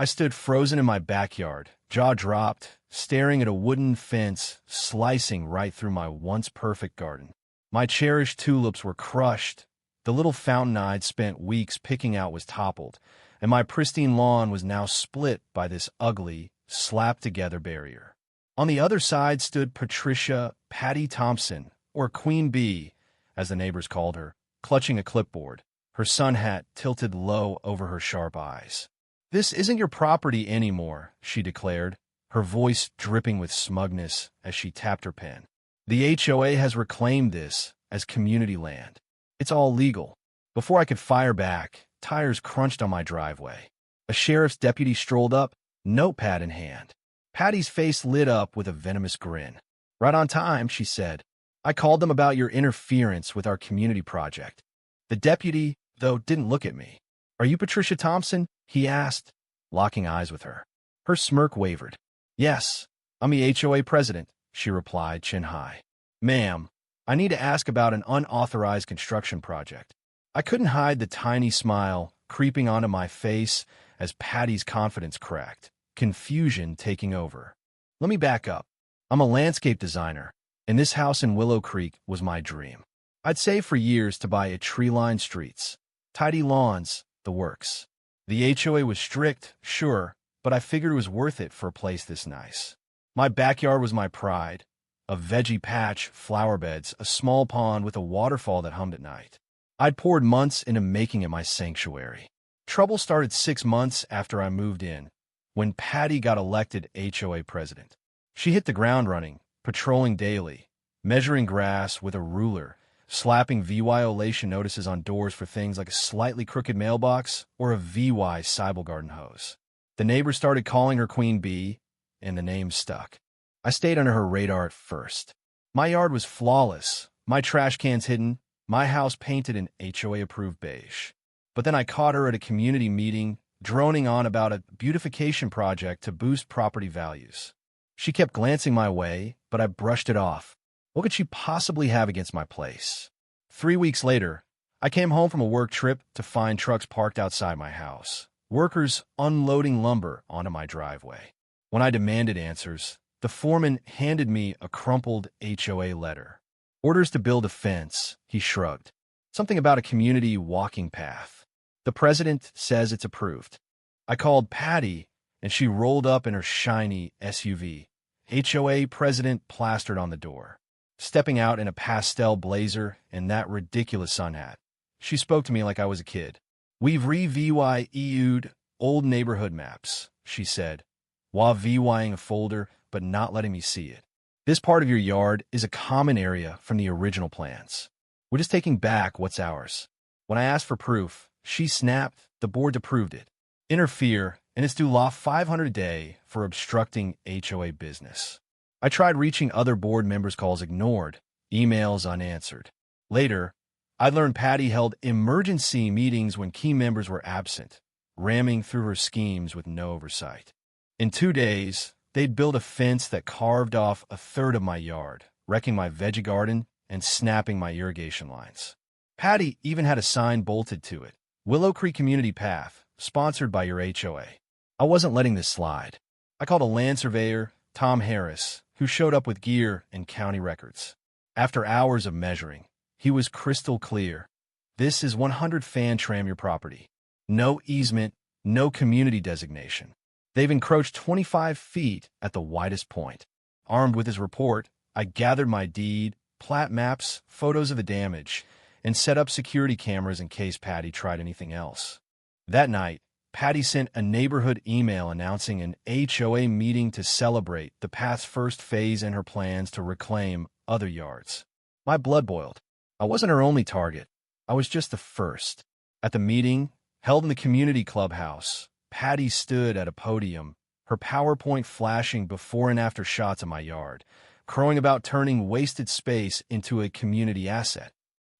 I stood frozen in my backyard, jaw dropped, staring at a wooden fence slicing right through my once-perfect garden. My cherished tulips were crushed, the little fountain I'd spent weeks picking out was toppled, and my pristine lawn was now split by this ugly, slapped-together barrier. On the other side stood Patricia Patty Thompson, or Queen Bee, as the neighbors called her, clutching a clipboard, her sun hat tilted low over her sharp eyes. "This isn't your property anymore," she declared, her voice dripping with smugness as she tapped her pen. "The HOA has reclaimed this as community land. It's all legal." Before I could fire back, tires crunched on my driveway. A sheriff's deputy strolled up, notepad in hand. Patty's face lit up with a venomous grin. "Right on time," she said. "I called them about your interference with our community project." The deputy, though, didn't look at me. "Are you Patricia Thompson?" he asked, locking eyes with her. Her smirk wavered. "Yes, I'm the HOA president," she replied, chin high. "Ma'am, I need to ask about an unauthorized construction project." I couldn't hide the tiny smile creeping onto my face as Patty's confidence cracked, confusion taking over. "Let me back up. I'm a landscape designer, and this house in Willow Creek was my dream. I'd saved for years to buy tree-lined streets, tidy lawns, the works. The HOA was strict, sure, but I figured it was worth it for a place this nice. My backyard was my pride. A veggie patch, flower beds, a small pond with a waterfall that hummed at night. I'd poured months into making it my sanctuary. Trouble started 6 months after I moved in, when Patty got elected HOA president. She hit the ground running, patrolling daily, measuring grass with a ruler, slapping violation notices on doors for things like a slightly crooked mailbox or a VY Cybele garden hose. The neighbors started calling her Queen Bee, and the name stuck. I stayed under her radar at first. My yard was flawless, my trash cans hidden, my house painted in HOA-approved beige. But then I caught her at a community meeting, droning on about a beautification project to boost property values. She kept glancing my way, but I brushed it off. What could she possibly have against my place? 3 weeks later, I came home from a work trip to find trucks parked outside my house, workers unloading lumber onto my driveway. When I demanded answers, the foreman handed me a crumpled HOA letter. "Orders to build a fence," he shrugged. "Something about a community walking path. The president says it's approved." I called Patty, and she rolled up in her shiny SUV. HOA president plastered on the door. Stepping out in a pastel blazer and that ridiculous sun hat, she spoke to me like I was a kid. "We've re-VYEU'd old neighborhood maps," she said, while VYing a folder but not letting me see it. "This part of your yard is a common area from the original plans. We're just taking back what's ours." When I asked for proof, she snapped, "The board approved it. Interfere, and it's due law $500 a day for obstructing HOA business." I tried reaching other board members' calls ignored, emails unanswered. Later, I learned Patty held emergency meetings when key members were absent, ramming through her schemes with no oversight. In 2 days, they'd built a fence that carved off a third of my yard, wrecking my veggie garden and snapping my irrigation lines. Patty even had a sign bolted to it, "Willow Creek Community Path, sponsored by your HOA." I wasn't letting this slide. I called a land surveyor, Tom Harris, who showed up with gear and county records. After hours of measuring, he was crystal clear. "This is 100 fan tram your property. No easement, no community designation. They've encroached 25 feet at the widest point." Armed with his report, I gathered my deed, plat maps, photos of the damage, and set up security cameras in case Patty tried anything else. That night, Patty sent a neighborhood email announcing an HOA meeting to celebrate the path's first phase in her plans to reclaim other yards. My blood boiled. I wasn't her only target. I was just the first. At the meeting, held in the community clubhouse, Patty stood at a podium, her PowerPoint flashing before and after shots of my yard, crowing about turning wasted space into a community asset.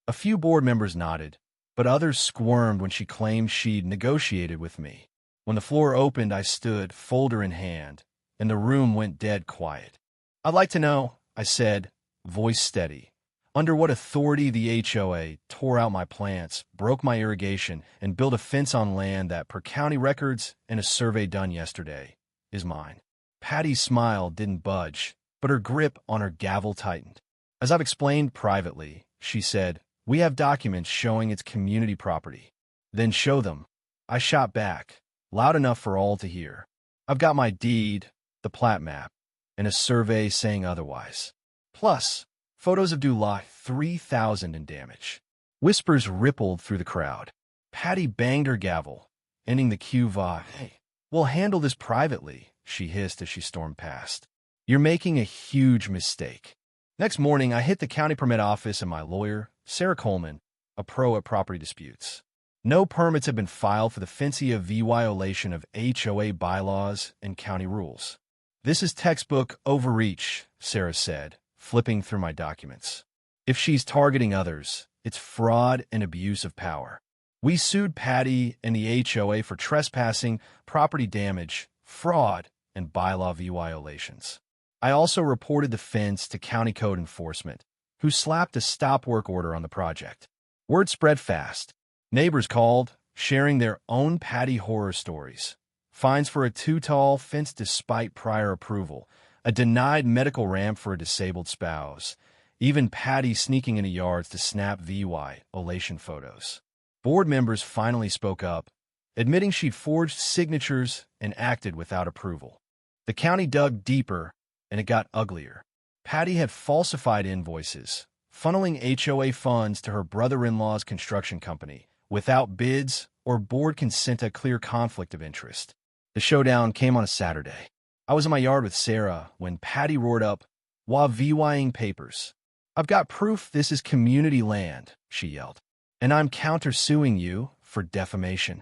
A few board members nodded, but others squirmed when she claimed she'd negotiated with me. When the floor opened, I stood, folder in hand, and the room went dead quiet. "I'd like to know," I said, voice steady. Under what authority the HOA tore out my plants, broke my irrigation, and built a fence on land that, per county records and a survey done yesterday, is mine? Patty's smile didn't budge, but her grip on her gavel tightened. As I've explained privately, she said, we have documents showing it's community property. Then show them. I shot back, loud enough for all to hear. I've got my deed, the plat map, and a survey saying otherwise. Plus, photos of Lot 3,000 in damage. Whispers rippled through the crowd. Patty banged her gavel, ending the cue va. Hey, we'll handle this privately, she hissed as she stormed past. You're making a huge mistake. Next morning, I hit the county permit office and my lawyer, Sarah Coleman, a pro at property disputes. No permits have been filed for the fancy violation of HOA bylaws and county rules. This is textbook overreach, Sarah said, flipping through my documents. If she's targeting others, it's fraud and abuse of power. We sued Patty and the HOA for trespassing, property damage, fraud, and bylaw violations. I also reported the fence to county code enforcement, who slapped a stop work order on the project. Word spread fast. Neighbors called, sharing their own Patty horror stories. Fines for a too-tall fence despite prior approval, a denied medical ramp for a disabled spouse, even Patty sneaking into yards to snap violation photos. Board members finally spoke up, admitting she'd forged signatures and acted without approval. The county dug deeper, and it got uglier. Patty had falsified invoices, funneling HOA funds to her brother-in-law's construction company, without bids or board consent, a clear conflict of interest. The showdown came on a Saturday. I was in my yard with Sarah when Patty roared up, while VYing papers. I've got proof this is community land, she yelled, and I'm countersuing you for defamation.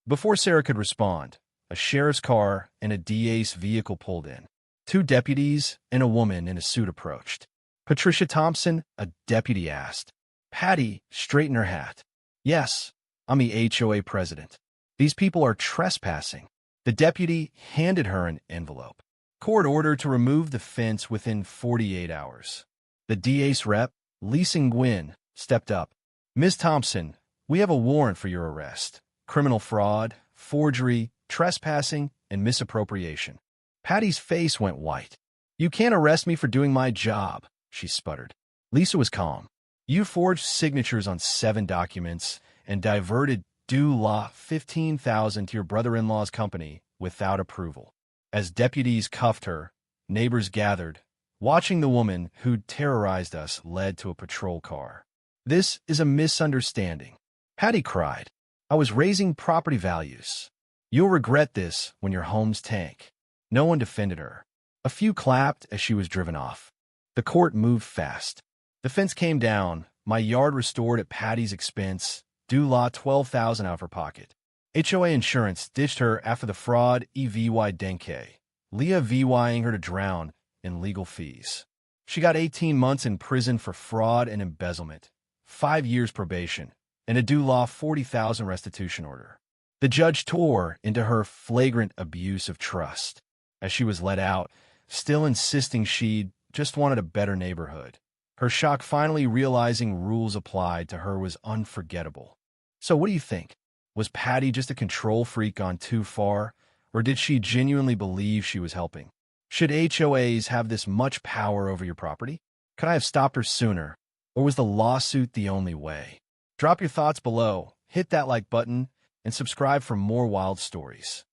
Before Sarah could respond, a sheriff's car and a DA's vehicle pulled in. 2 deputies and a woman in a suit approached. Patricia Thompson, a deputy, asked. Patty straightened her hat. Yes, I'm the HOA president. These people are trespassing. The deputy handed her an envelope. Court order to remove the fence within 48 hours. The DA's rep, Leasing Gwynn, stepped up. Ms. Thompson, we have a warrant for your arrest. Criminal fraud, forgery, trespassing, and misappropriation. Patty's face went white. You can't arrest me for doing my job, she sputtered. Lisa was calm. You forged signatures on 7 documents and diverted Lot 15,000 to your brother-in-law's company without approval. As deputies cuffed her, neighbors gathered, watching the woman who'd terrorized us led to a patrol car. This is a misunderstanding. Patty cried. I was raising property values. You'll regret this when your homes tank. No one defended her. A few clapped as she was driven off. The court moved fast. The fence came down, my yard restored at Patty's expense, Lot 12,000 out of her pocket. HOA insurance ditched her after the fraud EVY Denke, Leah VYing her to drown in legal fees. She got 18 months in prison for fraud and embezzlement, 5 years probation, and a Law 40,000 restitution order. The judge tore into her flagrant abuse of trust as she was let out, still insisting she'd just wanted a better neighborhood. Her shock finally realizing rules applied to her was unforgettable. So what do you think? Was Patty just a control freak gone too far, or did she genuinely believe she was helping? Should HOAs have this much power over your property? Could I have stopped her sooner, or was the lawsuit the only way? Drop your thoughts below, hit that like button, and subscribe for more wild stories.